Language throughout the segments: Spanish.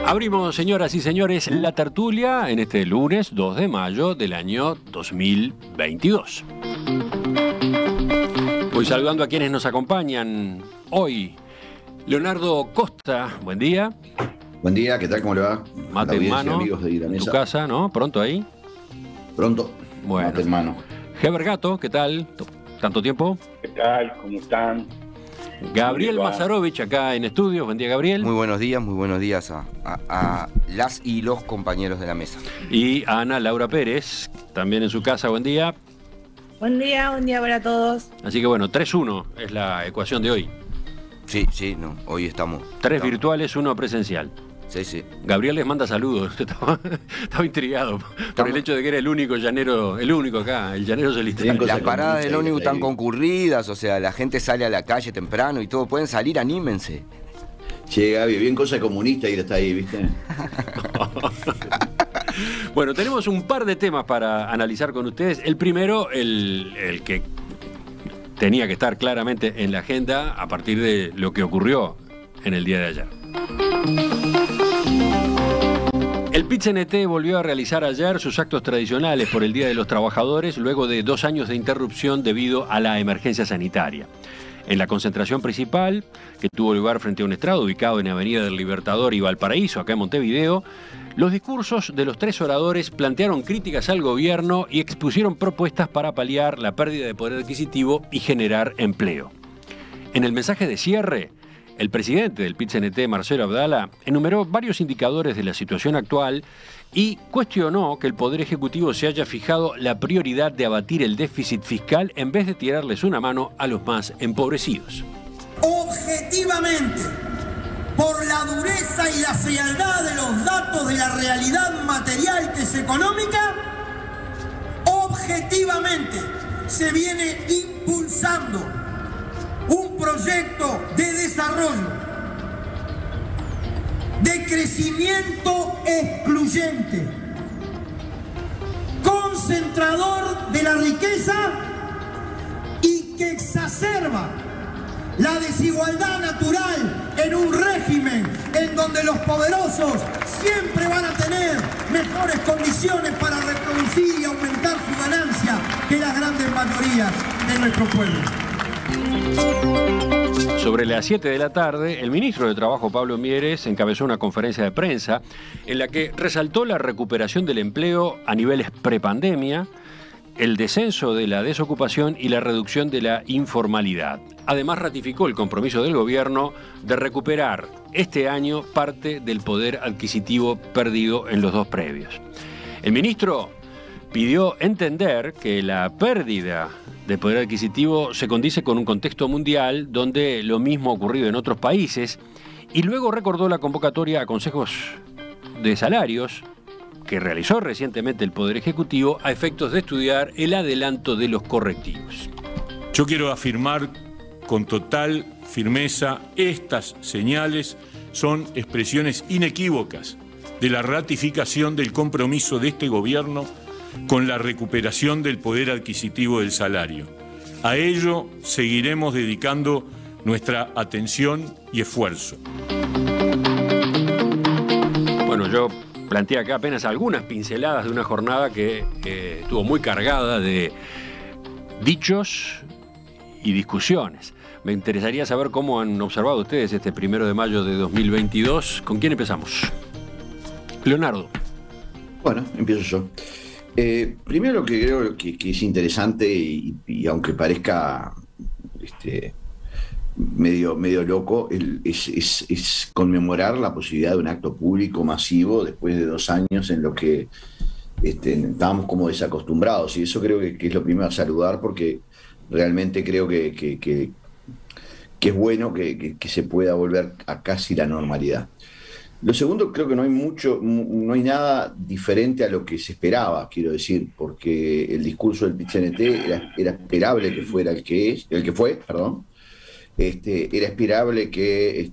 Abrimos, señoras y señores, la tertulia en este lunes 2 de mayo del año 2022. Voy saludando a quienes nos acompañan hoy. Leonardo Costa, buen día. Buen día, ¿qué tal? ¿Cómo le va? Mate en mano, amigos de la mesa. Tu casa, ¿no? ¿Pronto ahí? Pronto, bueno. Mate en mano. Heber Gato, ¿qué tal? ¿Tanto tiempo? ¿Qué tal? ¿Cómo están? Gabriel Mazarovich, acá en estudios. Buen día, Gabriel. Muy buenos días a las y los compañeros de la mesa. Y a Ana Laura Pérez, también en su casa. Buen día. Buen día para todos. Así que bueno, 3-1 es la ecuación de hoy. Sí, no, hoy estamos. 3 virtuales, 1 presencial. Sí. Gabriel les manda saludos. Estaba intrigado por el hecho de que era el único llanero, el único acá, el llanero solitario. Las paradas del ómnibus están concurridas, o sea, la gente sale a la calle temprano y todo. Pueden salir, anímense. Che, Gaby, bien cosa comunista ir hasta ahí, ¿viste? Bueno, tenemos un par de temas para analizar con ustedes. El primero, el que tenía que estar claramente en la agenda a partir de lo que ocurrió en el día de ayer. El PIT-CNT volvió a realizar ayer sus actos tradicionales por el Día de los Trabajadores luego de 2 años de interrupción debido a la emergencia sanitaria. En la concentración principal, que tuvo lugar frente a un estrado ubicado en Avenida del Libertador y Valparaíso, acá en Montevideo, los discursos de los 3 oradores plantearon críticas al gobierno y expusieron propuestas para paliar la pérdida de poder adquisitivo y generar empleo. En el mensaje de cierre, el presidente del PIT-CNT, Marcelo Abdala, enumeró varios indicadores de la situación actual y cuestionó que el Poder Ejecutivo se haya fijado la prioridad de abatir el déficit fiscal en vez de tirarles una mano a los más empobrecidos. Objetivamente, por la dureza y la frialdad de los datos de la realidad material que es económica, objetivamente se viene impulsando un proyecto de desarrollo, de crecimiento excluyente, concentrador de la riqueza y que exacerba la desigualdad natural en un régimen en donde los poderosos siempre van a tener mejores condiciones para reproducir y aumentar su ganancia que las grandes mayorías de nuestro pueblo. Sobre las 7 de la tarde, el ministro de Trabajo, Pablo Mieres, encabezó una conferencia de prensa en la que resaltó la recuperación del empleo a niveles prepandemia, el descenso de la desocupación y la reducción de la informalidad. Además, ratificó el compromiso del gobierno de recuperar este año parte del poder adquisitivo perdido en los 2 previos. El ministro pidió entender que la pérdida de poder adquisitivo se condice con un contexto mundial donde lo mismo ha ocurrido en otros países y luego recordó la convocatoria a consejos de salarios que realizó recientemente el Poder Ejecutivo a efectos de estudiar el adelanto de los correctivos. Yo quiero afirmar con total firmeza, estas señales son expresiones inequívocas de la ratificación del compromiso de este gobierno con la recuperación del poder adquisitivo del salario. A ello seguiremos dedicando nuestra atención y esfuerzo. Bueno, yo planteé acá apenas algunas pinceladas de una jornada que estuvo muy cargada de dichos y discusiones. Me interesaría saber cómo han observado ustedes este 1 de mayo de 2022. ¿Con quién empezamos? Leonardo. Bueno, empiezo yo. Primero lo que creo que es interesante y aunque parezca medio loco, es conmemorar la posibilidad de un acto público masivo después de 2 años en lo que estábamos como desacostumbrados, y eso creo que es lo primero a saludar, porque realmente creo que es bueno que se pueda volver a casi la normalidad. Lo segundo, creo que no hay nada diferente a lo que se esperaba, quiero decir, porque el discurso del PIT-CNT era esperable que fuera el que fue. Era esperable que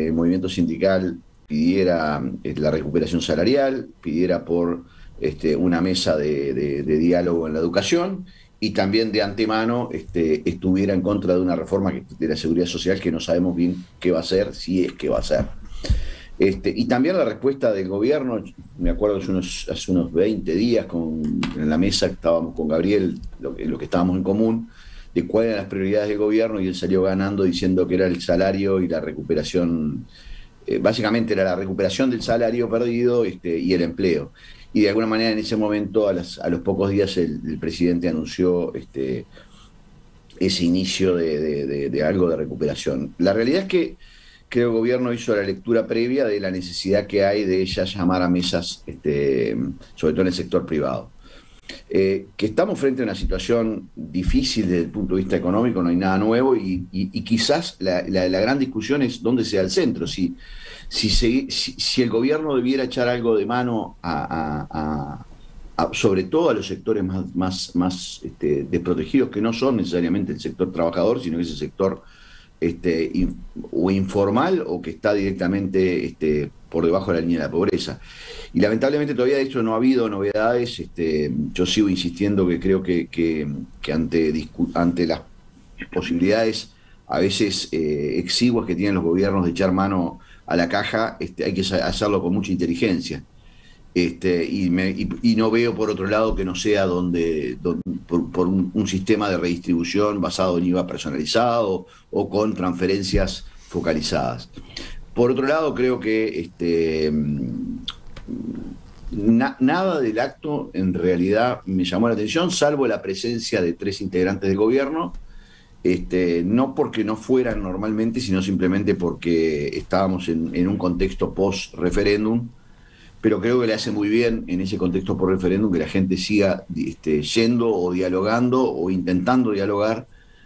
el movimiento sindical pidiera la recuperación salarial, pidiera por una mesa de diálogo en la educación, y también de antemano estuviera en contra de una reforma de la seguridad social que no sabemos bien qué va a ser, si es que va a ser. Y también la respuesta del gobierno, me acuerdo hace unos 20 días en la mesa estábamos con Gabriel, lo que estábamos en común, de cuáles eran las prioridades del gobierno, y él salió ganando diciendo que era el salario y la recuperación, básicamente era la recuperación del salario perdido y el empleo. Y de alguna manera en ese momento, a los pocos días, el presidente anunció ese inicio de algo de recuperación. La realidad es que creo que el gobierno hizo la lectura previa de la necesidad que hay de ya llamar a mesas, sobre todo en el sector privado. Que estamos frente a una situación difícil desde el punto de vista económico, no hay nada nuevo, y quizás la gran discusión es dónde sea el centro. Si el gobierno debiera echar algo de mano sobre todo a los sectores más desprotegidos, que no son necesariamente el sector trabajador, sino que es el sector o informal o que está directamente por debajo de la línea de la pobreza. Y lamentablemente todavía de hecho no ha habido novedades. Yo sigo insistiendo que creo que ante las posibilidades a veces exiguas que tienen los gobiernos de echar mano a la caja, hay que hacerlo con mucha inteligencia. Y no veo por otro lado que no sea por un sistema de redistribución basado en IVA personalizado o con transferencias focalizadas. Por otro lado, creo que nada del acto en realidad me llamó la atención, salvo la presencia de 3 integrantes del gobierno, no porque no fueran normalmente, sino simplemente porque estábamos en un contexto post-referéndum. Pero creo que le hace muy bien en ese contexto por referéndum que la gente siga yendo o dialogando o intentando dialogar,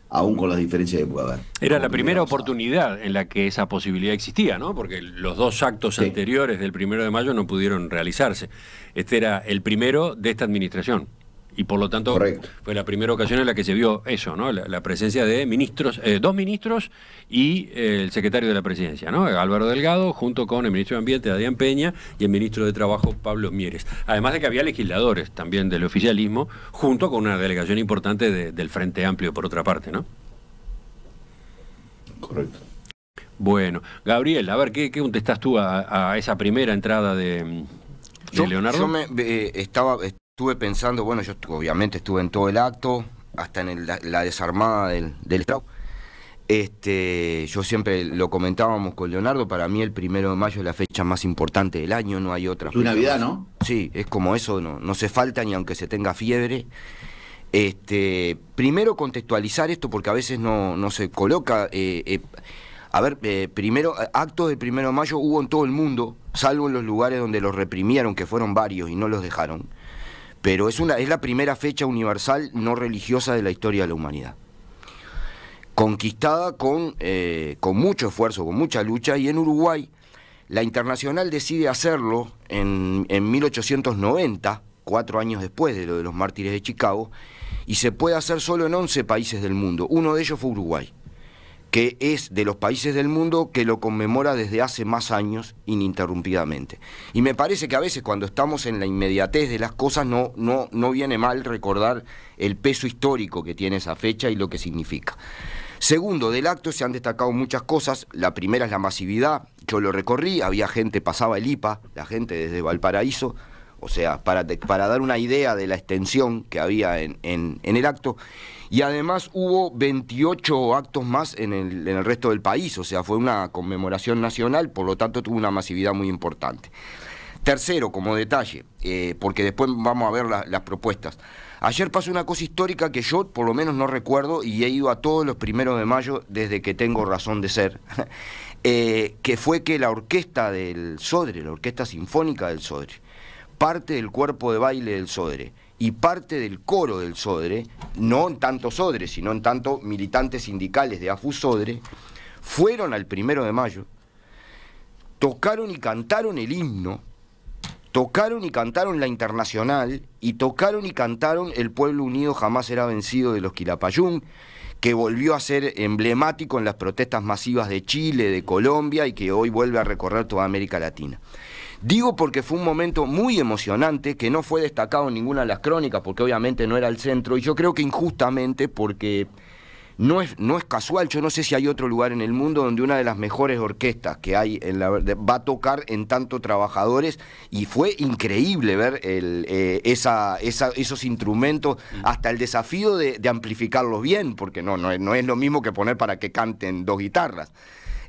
aún con las diferencias que pueda haber. Era la primera oportunidad en la que esa posibilidad existía, ¿no? Porque los 2 actos anteriores del 1 de mayo no pudieron realizarse. Este era el primero de esta administración. Y por lo tanto fue la primera ocasión en la que se vio eso, ¿no? La presencia de ministros, 2 ministros y el secretario de la presidencia, ¿no? Álvaro Delgado, junto con el ministro de Ambiente, Adrián Peña, y el ministro de Trabajo, Pablo Mieres. Además de que había legisladores también del oficialismo, junto con una delegación importante del Frente Amplio, por otra parte, ¿no? Correcto. Bueno, Gabriel, a ver, ¿qué contestás tú a esa primera entrada de Leonardo? Yo estuve pensando, bueno, yo obviamente estuve en todo el acto, hasta en la desarmada del Estado. Yo siempre lo comentábamos con Leonardo, para mí el 1 de mayo es la fecha más importante del año, no hay otra. Tu Navidad, ¿no? Sí, es como eso, no se falta ni aunque se tenga fiebre. Primero contextualizar esto porque a veces no se coloca. Primero, actos del 1 de mayo hubo en todo el mundo, salvo en los lugares donde los reprimieron, que fueron varios y no los dejaron. Pero es la primera fecha universal no religiosa de la historia de la humanidad. Conquistada con mucho esfuerzo, con mucha lucha, y en Uruguay la Internacional decide hacerlo en 1890, 4 años después de lo de los mártires de Chicago, y se puede hacer solo en 11 países del mundo. Uno de ellos fue Uruguay, que es de los países del mundo que lo conmemora desde hace más años ininterrumpidamente. Y me parece que a veces cuando estamos en la inmediatez de las cosas no viene mal recordar el peso histórico que tiene esa fecha y lo que significa. Segundo, del acto se han destacado muchas cosas. La primera es la masividad. Yo lo recorrí, había gente, pasaba el IPA, la gente desde Valparaíso, o sea, para dar una idea de la extensión que había en el acto. Y además hubo 28 actos más en el resto del país, o sea, fue una conmemoración nacional, por lo tanto tuvo una masividad muy importante. Tercero, como detalle, porque después vamos a ver las propuestas. Ayer pasó una cosa histórica que yo por lo menos no recuerdo, y he ido a todos los 1 de mayo desde que tengo razón de ser, que fue que la orquesta del Sodre, la Orquesta Sinfónica del Sodre, parte del cuerpo de baile del Sodre y parte del coro del Sodre, no en tanto Sodre, sino en tanto militantes sindicales de AFU Sodre, fueron al 1 de mayo, tocaron y cantaron el himno, tocaron y cantaron la Internacional, y tocaron y cantaron El Pueblo Unido Jamás Será Vencido de los Quilapayún, que volvió a ser emblemático en las protestas masivas de Chile, de Colombia, y que hoy vuelve a recorrer toda América Latina. Digo porque fue un momento muy emocionante que no fue destacado en ninguna de las crónicas, porque obviamente no era el centro, y yo creo que injustamente, porque no es casual. Yo no sé si hay otro lugar en el mundo donde una de las mejores orquestas que hay va a tocar en tanto trabajadores, y fue increíble ver esos instrumentos, hasta el desafío de amplificarlos bien, porque no es lo mismo que poner para que canten dos guitarras.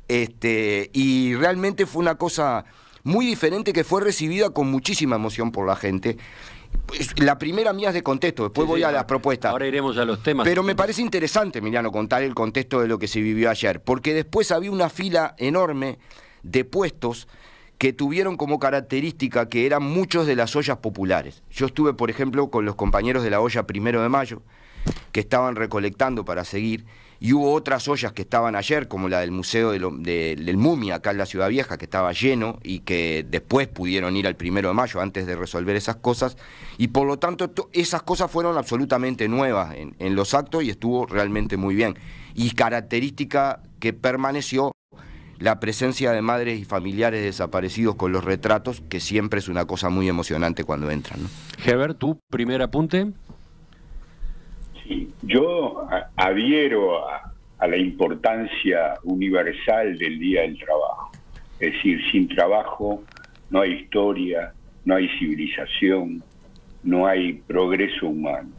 Y realmente fue una cosa muy diferente, que fue recibida con muchísima emoción por la gente. La primera mía es de contexto, después voy a las propuestas. Ahora iremos a los temas. Pero me parece interesante, Emiliano, contar el contexto de lo que se vivió ayer, porque después había una fila enorme de puestos que tuvieron como característica que eran muchos de las ollas populares. Yo estuve, por ejemplo, con los compañeros de la olla 1 de Mayo, que estaban recolectando para seguir, y hubo otras ollas que estaban ayer, como la del Museo del Mumia, acá en la Ciudad Vieja, que estaba lleno, y que después pudieron ir al 1 de Mayo antes de resolver esas cosas, y por lo tanto esas cosas fueron absolutamente nuevas en los actos, y estuvo realmente muy bien. Y característica que permaneció, la presencia de madres y familiares desaparecidos con los retratos, que siempre es una cosa muy emocionante cuando entran, ¿no? Heber, ¿tu primer apunte? Sí, yo adhiero a la importancia universal del Día del Trabajo. Es decir, sin trabajo no hay historia, no hay civilización, no hay progreso humano.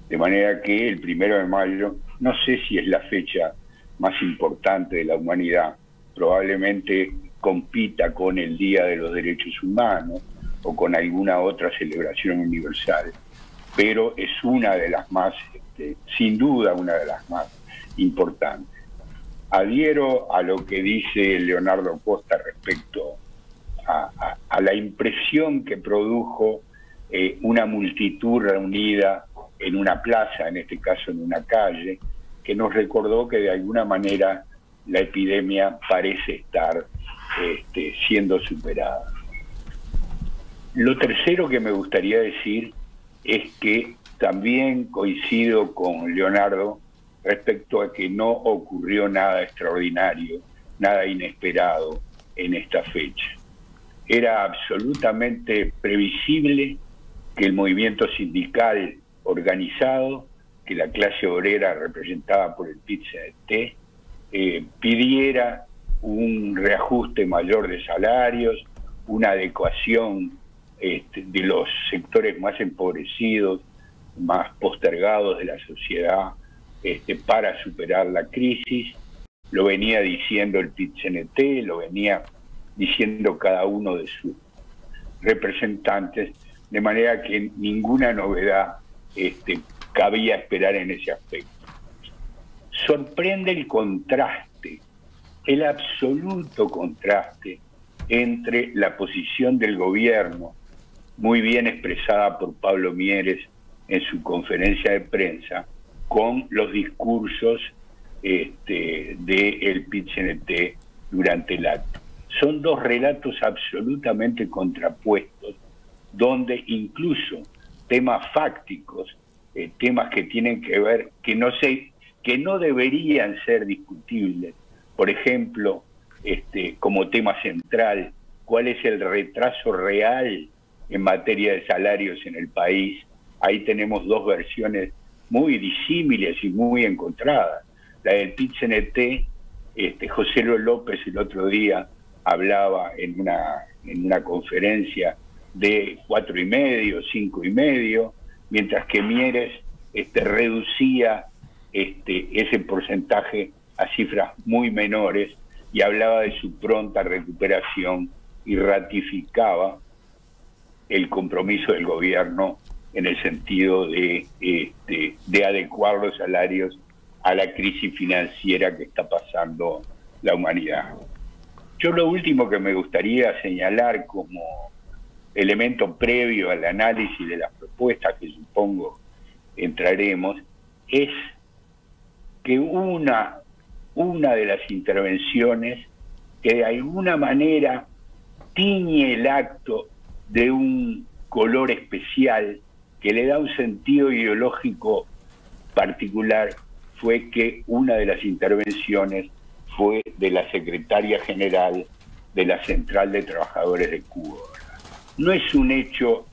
De manera que el 1 de mayo, no sé si es la fecha más importante de la humanidad, probablemente compita con el Día de los Derechos Humanos o con alguna otra celebración universal, pero es una de las más, sin duda, una de las más importantes. Adhiero a lo que dice Leonardo Costa respecto a la impresión que produjo una multitud reunida en una plaza, en este caso en una calle, que nos recordó que de alguna manera la epidemia parece estar siendo superada. Lo tercero que me gustaría decir es que también coincido con Leonardo respecto a que no ocurrió nada extraordinario, nada inesperado en esta fecha. Era absolutamente previsible que el movimiento sindical organizado, que la clase obrera representada por el PIT-CNT, pidiera un reajuste mayor de salarios, una adecuación de los sectores más empobrecidos, más postergados de la sociedad para superar la crisis. Lo venía diciendo el PIT-CNT, lo venía diciendo cada uno de sus representantes, de manera que ninguna novedad cabía esperar en ese aspecto. Sorprende el contraste, el absoluto contraste entre la posición del gobierno, muy bien expresada por Pablo Mieres en su conferencia de prensa, con los discursos del PIT-CNT durante el acto. Son dos relatos absolutamente contrapuestos, donde incluso temas fácticos, temas que tienen que ver, que no deberían ser discutibles, por ejemplo, como tema central, cuál es el retraso real en materia de salarios en el país. Ahí tenemos dos versiones muy disímiles y muy encontradas. La del PIT-CNT, José López el otro día hablaba en una conferencia de 4,5, 5,5, mientras que Mieres reducía ese porcentaje a cifras muy menores y hablaba de su pronta recuperación y ratificaba el compromiso del gobierno en el sentido de adecuar los salarios a la crisis financiera que está pasando la humanidad. Yo lo último que me gustaría señalar como elemento previo al análisis de las propuestas que supongo entraremos, es que una de las intervenciones que de alguna manera tiñe el acto de un color especial, que le da un sentido ideológico particular, fue que una de las intervenciones fue de la secretaria general de la Central de Trabajadores de Cuba. No es un hecho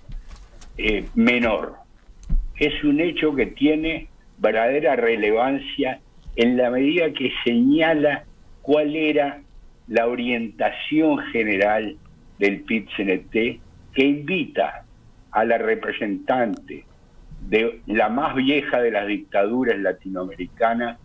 menor, es un hecho que tiene verdadera relevancia en la medida que señala cuál era la orientación general del PIT-CNT, que invita a la representante de la más vieja de las dictaduras latinoamericanas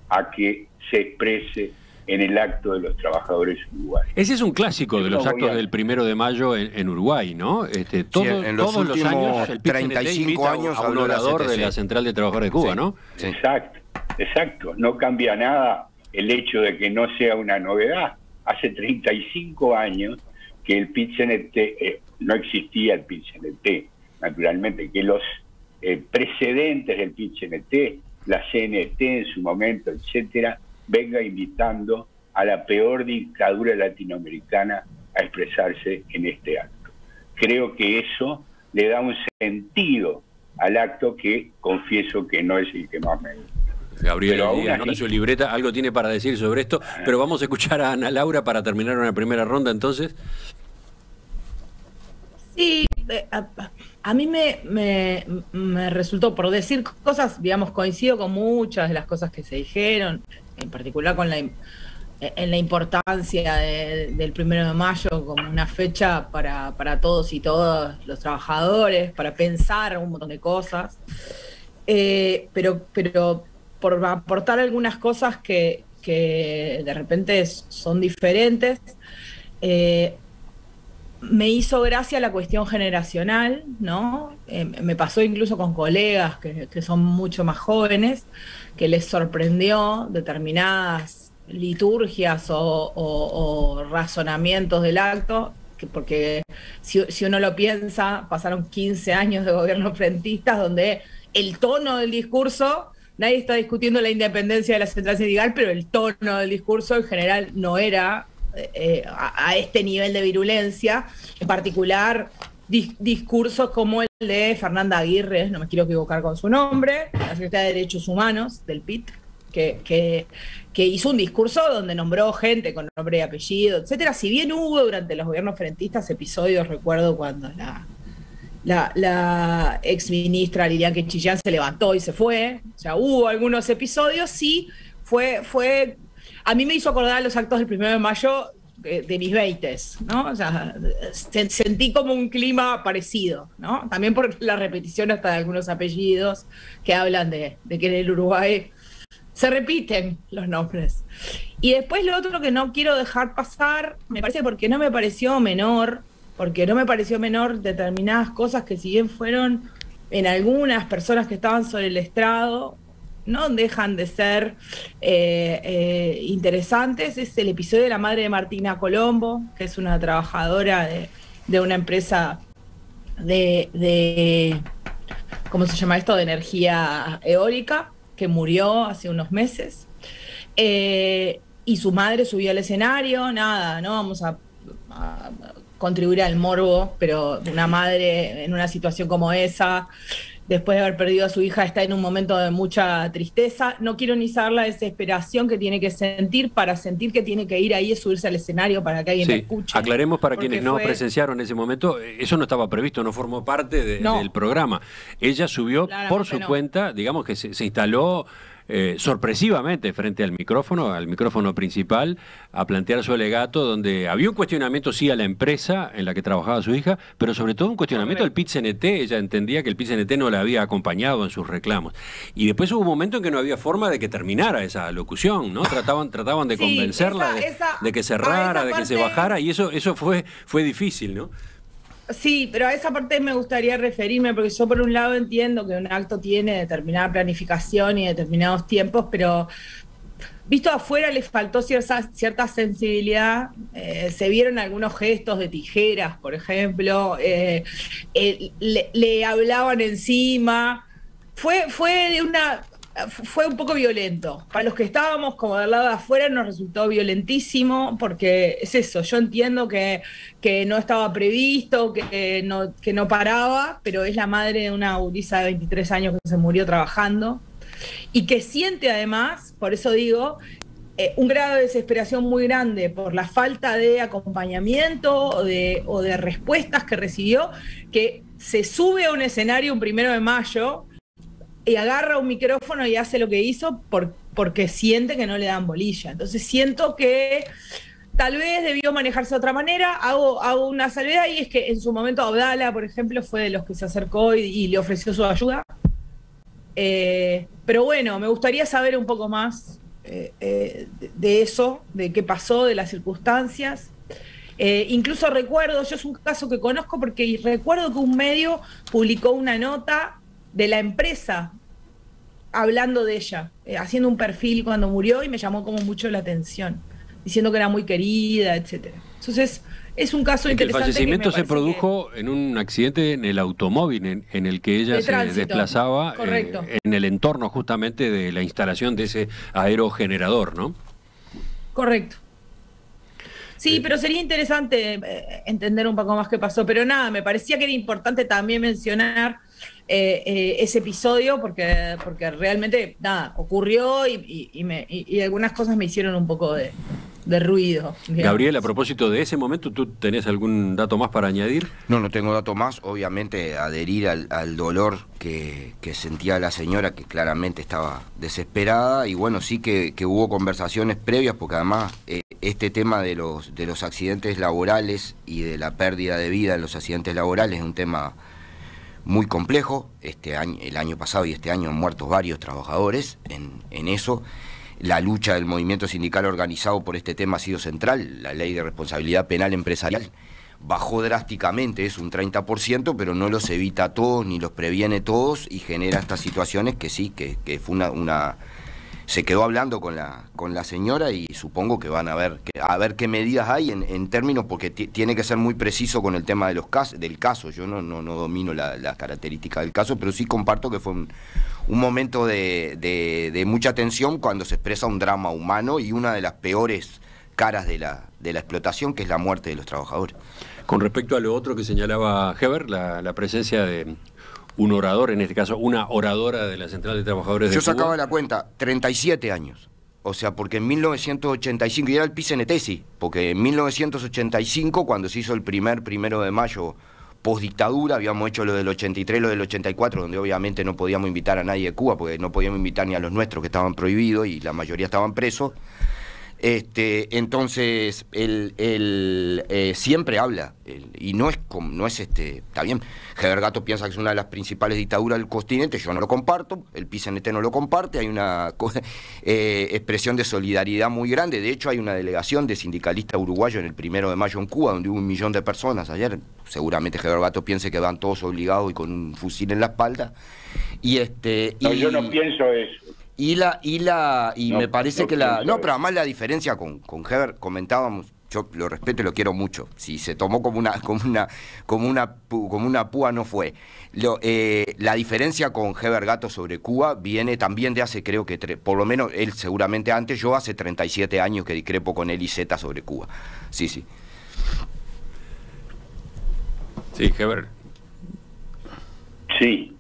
a que se exprese en el acto de los trabajadores uruguayos. Ese es un clásico de los actos del 1 de mayo en Uruguay, ¿no? Todos los años, el PIT-CNT 35 invita años a un orador de la Central de Trabajadores de Cuba, sí, ¿no? Sí. Exacto. No cambia nada el hecho de que no sea una novedad. Hace 35 años que el PIT-CNT, no existía el PIT-CNT, naturalmente, que los precedentes del PIT-CNT, la CNT en su momento, etcétera, venga invitando a la peor dictadura latinoamericana a expresarse en este acto. Creo que eso le da un sentido al acto que confieso que no es el que más me gusta. Gabriel Díaz, ¿no? En su libreta algo tiene para decir sobre esto, pero vamos a escuchar a Ana Laura para terminar una primera ronda entonces. Sí, a mí me resultó, por decir cosas, digamos, coincido con muchas de las cosas que se dijeron, en particular con en la importancia del 1 de mayo como una fecha para todos y todas los trabajadores, para pensar un montón de cosas, pero por aportar algunas cosas que de repente son diferentes, me hizo gracia la cuestión generacional, ¿no? Me pasó incluso con colegas que son mucho más jóvenes, que les sorprendió determinadas liturgias o razonamientos del acto, porque si uno lo piensa, pasaron 15 años de gobierno frentista donde el tono del discurso, nadie está discutiendo la independencia de la central sindical, pero el tono del discurso en general no era a este nivel de virulencia, en particular discursos como el de Fernanda Aguirre, no me quiero equivocar con su nombre, la secretaria de Derechos Humanos del PIT, que hizo un discurso donde nombró gente con nombre y apellido, etcétera. Si bien hubo durante los gobiernos frentistas episodios, recuerdo cuando la ex ministra Lilian Quinchillán se levantó y se fue, o sea, hubo algunos episodios, sí, fue a mí me hizo acordar los actos del 1 de mayo de mis 20s, ¿no? O sea, sentí como un clima parecido, ¿no? También por la repetición hasta de algunos apellidos que hablan de que en el Uruguay se repiten los nombres. Y después lo otro que no quiero dejar pasar, me parece porque no me pareció menor determinadas cosas que si bien fueron en algunas personas que estaban sobre el estrado, no dejan de ser interesantes. Es el episodio de la madre de Martina Colombo, que es una trabajadora de una empresa de ¿cómo se llama esto? De energía eólica, que murió hace unos meses. Y su madre subió al escenario, nada, no vamos a contribuir al morbo, pero una madre en una situación como esa, después de haber perdido a su hija, está en un momento de mucha tristeza. No quiero ni saber la desesperación que tiene que sentir para sentir que tiene que ir ahí y subirse al escenario para que alguien la escuche. Aclaremos para quienes no presenciaron ese momento, eso no estaba previsto, no formó parte del programa. Ella subió por su cuenta, digamos que se instaló sorpresivamente frente al micrófono principal, a plantear su alegato, donde había un cuestionamiento sí a la empresa en la que trabajaba su hija, pero sobre todo un cuestionamiento al PIT-CNT. Ella entendía que el PIT-CNT no la había acompañado en sus reclamos. Y después hubo un momento en que no había forma de que terminara esa locución, ¿no? Trataban de convencerla de que cerrara, de que se bajara, y eso fue difícil, ¿no? Sí, pero a esa parte me gustaría referirme, porque yo por un lado entiendo que un acto tiene determinada planificación y determinados tiempos, pero visto afuera le faltó cierta sensibilidad. Se vieron algunos gestos de tijeras, por ejemplo, le hablaban encima. Fue un poco violento. Para los que estábamos como del lado de afuera nos resultó violentísimo, porque es eso, yo entiendo que no estaba previsto, que no paraba, pero es la madre de una gurisa de 23 años que se murió trabajando y que siente además, por eso digo, un grado de desesperación muy grande por la falta de acompañamiento o de respuestas que recibió, que se sube a un escenario un 1 de mayo y agarra un micrófono y hace lo que hizo porque siente que no le dan bolilla. Entonces siento que tal vez debió manejarse de otra manera. Hago una salvedad, y es que en su momento Abdala, por ejemplo, fue de los que se acercó y le ofreció su ayuda. Pero bueno, me gustaría saber un poco más de eso, de qué pasó, de las circunstancias. Incluso recuerdo, yo es un caso que conozco porque recuerdo que un medio publicó una nota de la empresa hablando de ella, haciendo un perfil cuando murió, y me llamó como mucho la atención, diciendo que era muy querida, etcétera. Entonces, es un caso interesante. El fallecimiento se produjo en un accidente en el automóvil en el que ella se desplazaba, en el entorno justamente de la instalación de ese aerogenerador, ¿no? Correcto. Sí, pero sería interesante entender un poco más qué pasó. Pero nada, me parecía que era importante también mencionar ese episodio porque realmente, nada, ocurrió y algunas cosas me hicieron un poco de ruido. Digamos. Gabriel, a propósito de ese momento, ¿tú tenés algún dato más para añadir? No tengo dato más. Obviamente adherir al dolor que sentía la señora, que claramente estaba desesperada, y bueno, sí que hubo conversaciones previas, porque además este tema de los accidentes laborales y de la pérdida de vida en los accidentes laborales es un tema muy complejo. El año pasado y este año han muerto varios trabajadores en eso. La lucha del movimiento sindical organizado por este tema ha sido central. La ley de responsabilidad penal empresarial bajó drásticamente, es un 30%, pero no los evita a todos ni los previene todos, y genera estas situaciones que sí, que fue una se quedó hablando con la señora, y supongo que van a ver qué medidas hay en términos, porque tiene que ser muy preciso con el tema de del caso. Yo no domino las características del caso, pero sí comparto que fue un momento de mucha tensión cuando se expresa un drama humano y una de las peores caras de la explotación, que es la muerte de los trabajadores. Con respecto a lo otro que señalaba Heber, la presencia de un orador, en este caso una oradora de la Central de Trabajadores de Cuba. Yo sacaba la cuenta, 37 años. O sea, porque en 1985, y era el PIT-CNT, sí, porque en 1985, cuando se hizo el 1 de mayo post-dictadura, habíamos hecho lo del 83, lo del 84, donde obviamente no podíamos invitar a nadie de Cuba, porque no podíamos invitar ni a los nuestros, que estaban prohibidos, y la mayoría estaban presos. Entonces él siempre habla, y no es está bien. Heber Gato piensa que es una de las principales dictaduras del continente. Yo no lo comparto, el PIT-CNT no lo comparte. Hay una expresión de solidaridad muy grande. De hecho, hay una delegación de sindicalistas uruguayos en el 1 de mayo en Cuba, donde hubo 1 millón de personas ayer. Seguramente Heber Gato piense que van todos obligados y con un fusil en la espalda. Yo no pienso eso. Me parece que pero además la diferencia con Heber, comentábamos, yo lo respeto y lo quiero mucho. Si se tomó como una púa, no fue. La diferencia con Heber Gato sobre Cuba viene también de hace, creo que por lo menos él seguramente antes, yo hace 37 años que discrepo con él y Z sobre Cuba. Sí. Sí, Heber. Sí.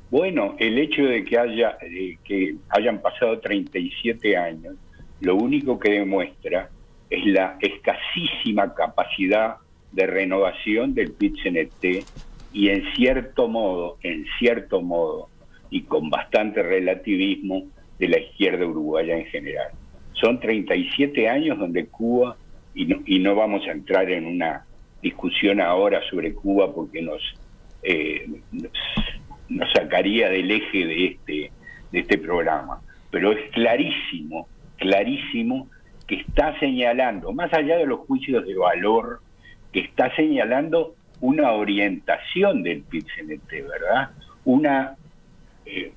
Bueno, el hecho de que hayan pasado 37 años, lo único que demuestra es la escasísima capacidad de renovación del PIT-CNT, y en cierto modo, y con bastante relativismo, de la izquierda uruguaya en general. Son 37 años donde Cuba, y no vamos a entrar en una discusión ahora sobre Cuba porque nos sacaría del eje de este programa, pero es clarísimo que está señalando, más allá de los juicios de valor, que está señalando una orientación del PIT-CNT, ¿verdad? Un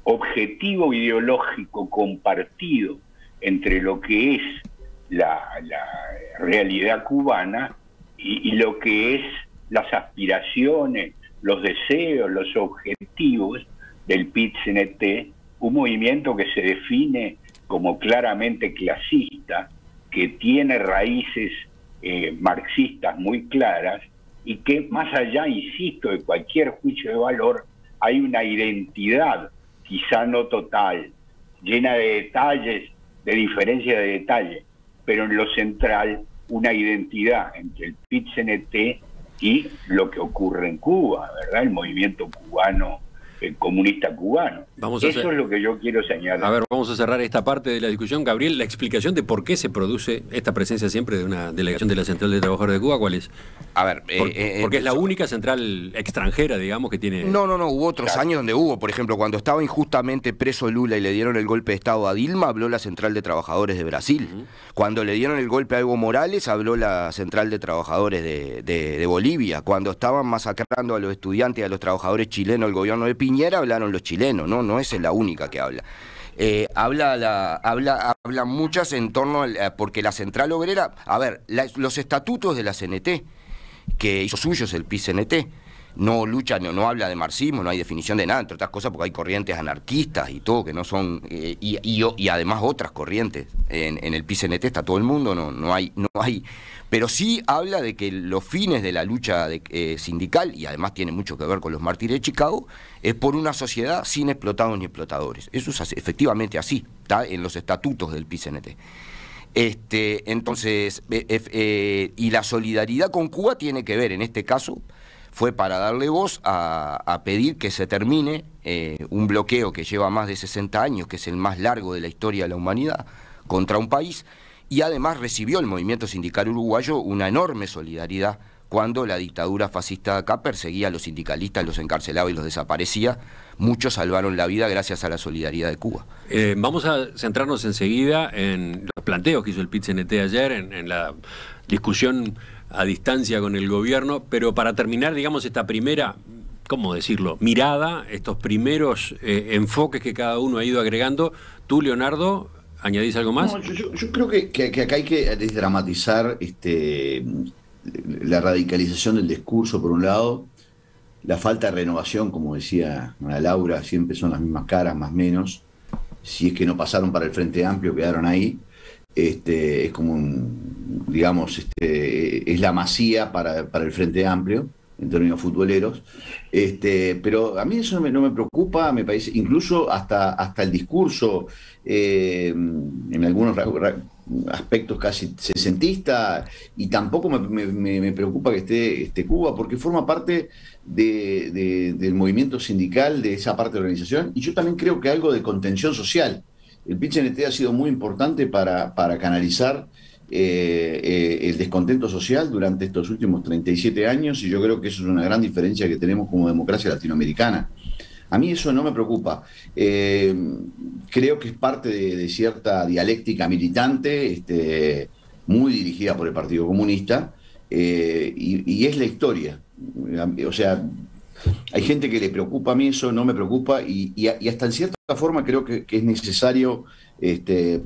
objetivo ideológico compartido entre lo que es la realidad cubana y lo que es las aspiraciones, los deseos, los objetivos del PIT-CNT, un movimiento que se define como claramente clasista, que tiene raíces marxistas muy claras, y que más allá, insisto, de cualquier juicio de valor, hay una identidad, quizá no total, llena de detalles, de diferencia de detalle, pero en lo central una identidad entre el PIT-CNT y lo que ocurre en Cuba, ¿verdad? El movimiento cubano comunista cubano. Eso es lo que yo quiero señalar. A ver, vamos a cerrar esta parte de la discusión. Gabriel, la explicación de por qué se produce esta presencia siempre de una delegación de la Central de Trabajadores de Cuba, ¿cuál es? A ver, porque es la única central extranjera, digamos, que tiene... No, hubo otros años donde hubo, por ejemplo, cuando estaba injustamente preso Lula y le dieron el golpe de Estado a Dilma, habló la Central de Trabajadores de Brasil. Cuando le dieron el golpe a Evo Morales, habló la Central de Trabajadores de Bolivia. Cuando estaban masacrando a los estudiantes y a los trabajadores chilenos, el gobierno de Piñera, hablaron los chilenos, no es la única que habla. Hablan muchas en torno porque la Central Obrera, a ver, los estatutos de la CNT, que hizo suyos el PIT-CNT, no lucha, no habla de marxismo, no hay definición de nada, entre otras cosas porque hay corrientes anarquistas y todo, que no son, y además otras corrientes. En el PIT-CNT está todo el mundo, no hay, pero sí habla de que los fines de la lucha sindical, y además tiene mucho que ver con los mártires de Chicago, es por una sociedad sin explotados ni explotadores. Eso es efectivamente así, está en los estatutos del PIT-CNT. Entonces, y la solidaridad con Cuba tiene que ver, en este caso, fue para darle voz a pedir que se termine un bloqueo que lleva más de 60 años, que es el más largo de la historia de la humanidad, contra un país, y además recibió el movimiento sindical uruguayo una enorme solidaridad cuando la dictadura fascista de acá perseguía a los sindicalistas, los encarcelaba y los desaparecía. Muchos salvaron la vida gracias a la solidaridad de Cuba. Vamos a centrarnos enseguida en los planteos que hizo el PIT-CNT ayer, en la discusión a distancia con el gobierno, pero para terminar, digamos, esta primera, ¿cómo decirlo?, mirada, estos primeros enfoques que cada uno ha ido agregando. Tú, Leonardo, ¿añadís algo más? No, yo creo que acá hay que desdramatizar la radicalización del discurso, por un lado, la falta de renovación, como decía Ana Laura, siempre son las mismas caras, más o menos, si es que no pasaron para el Frente Amplio, quedaron ahí. Es como es la Masía para el Frente Amplio, en términos futboleros, pero a mí eso no me preocupa, me parece, incluso hasta el discurso, en algunos aspectos casi sesentista, y tampoco me preocupa que esté Cuba, porque forma parte del movimiento sindical, de esa parte de la organización, y yo también creo que algo de contención social. El PIT-CNT ha sido muy importante para canalizar el descontento social durante estos últimos 37 años, y yo creo que eso es una gran diferencia que tenemos como democracia latinoamericana. A mí eso no me preocupa. Creo que es parte de cierta dialéctica militante, muy dirigida por el Partido Comunista, y es la historia. O sea, hay gente que le preocupa, a mí eso no me preocupa, y hasta en cierta forma creo que es necesario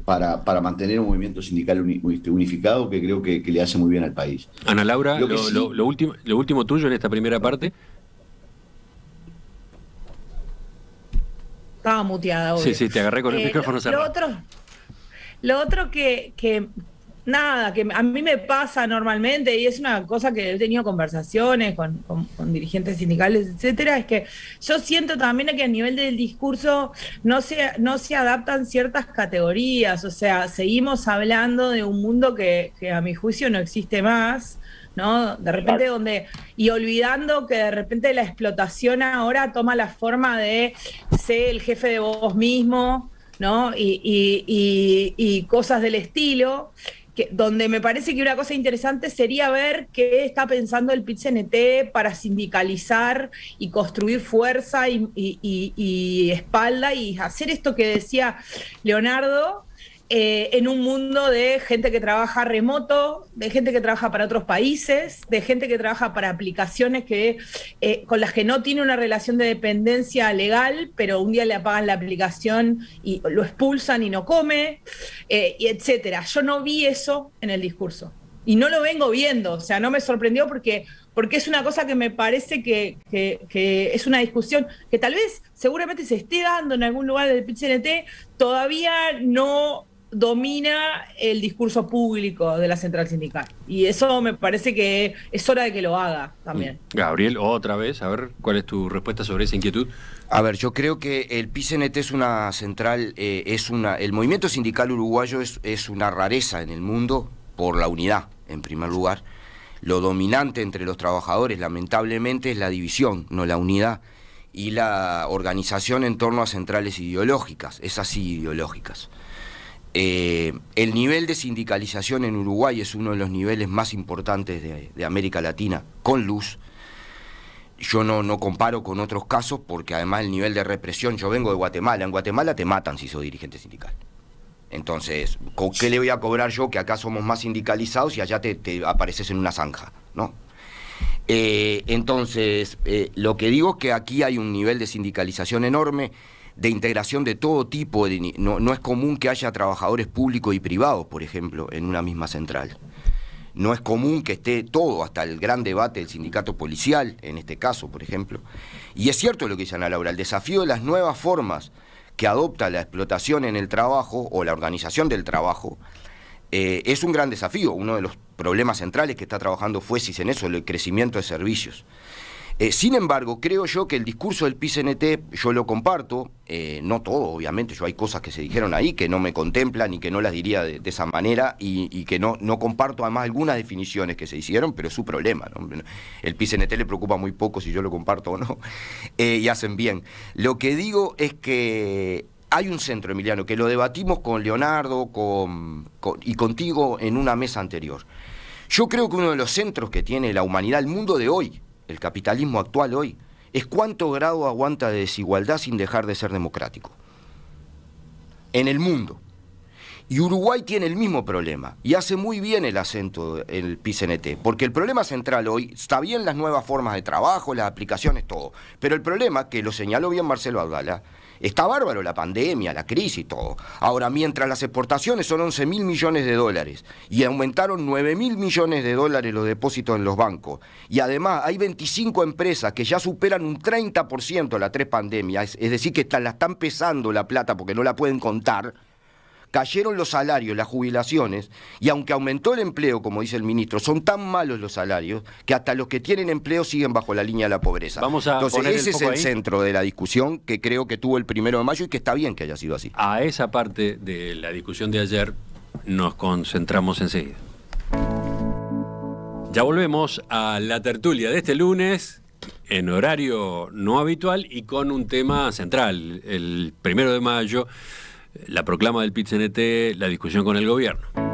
para mantener un movimiento sindical unificado, que creo que le hace muy bien al país. Ana Laura, lo último tuyo en esta primera parte. Estaba muteada, obvio. Sí, te agarré con el micrófono cerrado. Lo otro que a mí me pasa normalmente, y es una cosa que he tenido conversaciones con dirigentes sindicales, etcétera, es que yo siento también que a nivel del discurso no se adaptan ciertas categorías. O sea, seguimos hablando de un mundo que a mi juicio no existe más, ¿no? De repente y olvidando que de repente la explotación ahora toma la forma de ser el jefe de vos mismo, ¿no? Y cosas del estilo, donde me parece que una cosa interesante sería ver qué está pensando el PIT-CNT para sindicalizar y construir fuerza y espalda, y hacer esto que decía Leonardo, en un mundo de gente que trabaja remoto, de gente que trabaja para otros países, de gente que trabaja para aplicaciones con las que no tiene una relación de dependencia legal, pero un día le apagan la aplicación y lo expulsan y no come, y etcétera. Yo no vi eso en el discurso y no lo vengo viendo. O sea, no me sorprendió porque es una cosa que me parece que es una discusión que tal vez seguramente se esté dando en algún lugar del PIT-CNT, todavía no domina el discurso público de la central sindical, y eso me parece que es hora de que lo haga también. Gabriel, otra vez, a ver, ¿cuál es tu respuesta sobre esa inquietud? A ver, yo creo que el PIT-CNT es una central, el movimiento sindical uruguayo es una rareza en el mundo por la unidad, en primer lugar. Lo dominante entre los trabajadores, lamentablemente, es la división, no la unidad. y la organización en torno a centrales ideológicas, esas sí ideológicas. El nivel de sindicalización en Uruguay es uno de los niveles más importantes de América Latina, con luz. Yo no comparo con otros casos porque además el nivel de represión, yo vengo de Guatemala, en Guatemala te matan si sos dirigente sindical. Entonces, ¿con qué le voy a cobrar yo que acá somos más sindicalizados y allá te apareces en una zanja? ¿No? Entonces, lo que digo es que aquí hay un nivel de sindicalización enorme, de integración de todo tipo. No es común que haya trabajadores públicos y privados, por ejemplo, en una misma central. No es común que esté todo, hasta el gran debate del sindicato policial, en este caso, por ejemplo. Y es cierto lo que dice Ana Laura, el desafío de las nuevas formas que adopta la explotación en el trabajo o la organización del trabajo es un gran desafío. Uno de los problemas centrales que está trabajando Fuesis en eso, el crecimiento de servicios. Sin embargo, creo yo que el discurso del PIT-CNT, yo lo comparto, no todo, obviamente, yo hay cosas que se dijeron ahí que no me contemplan y que no las diría de esa manera y que no comparto además algunas definiciones que se hicieron, pero es su problema, ¿no? El PIT-CNT le preocupa muy poco si yo lo comparto o no, y hacen bien. Lo que digo es que hay un centro, Emiliano, que lo debatimos con Leonardo y contigo en una mesa anterior. Yo creo que uno de los centros que tiene la humanidad, el mundo de hoy, el capitalismo actual hoy, es cuánto grado aguanta de desigualdad sin dejar de ser democrático. En el mundo. Y Uruguay tiene el mismo problema, y hace muy bien el acento el PIT-CNT, porque el problema central hoy, está bien las nuevas formas de trabajo, las aplicaciones, todo, pero el problema, que lo señaló bien Marcelo Abdala, está bárbaro la pandemia, la crisis y todo. Ahora, mientras las exportaciones son 11.000 millones de dólares y aumentaron 9.000 millones de dólares los depósitos en los bancos, y además hay 25 empresas que ya superan un 30% la pandemia, es decir, que la están pesando la plata porque no la pueden contar, cayeron los salarios, las jubilaciones, y aunque aumentó el empleo, como dice el ministro, son tan malos los salarios que hasta los que tienen empleo siguen bajo la línea de la pobreza. Entonces, ese es el centro de la discusión que creo que tuvo el 1 de mayo y que está bien que haya sido así. A esa parte de la discusión de ayer nos concentramos enseguida. Ya volvemos a la tertulia de este lunes, en horario no habitual y con un tema central, el 1 de mayo, la proclama del PIT-CNT, la discusión con el gobierno.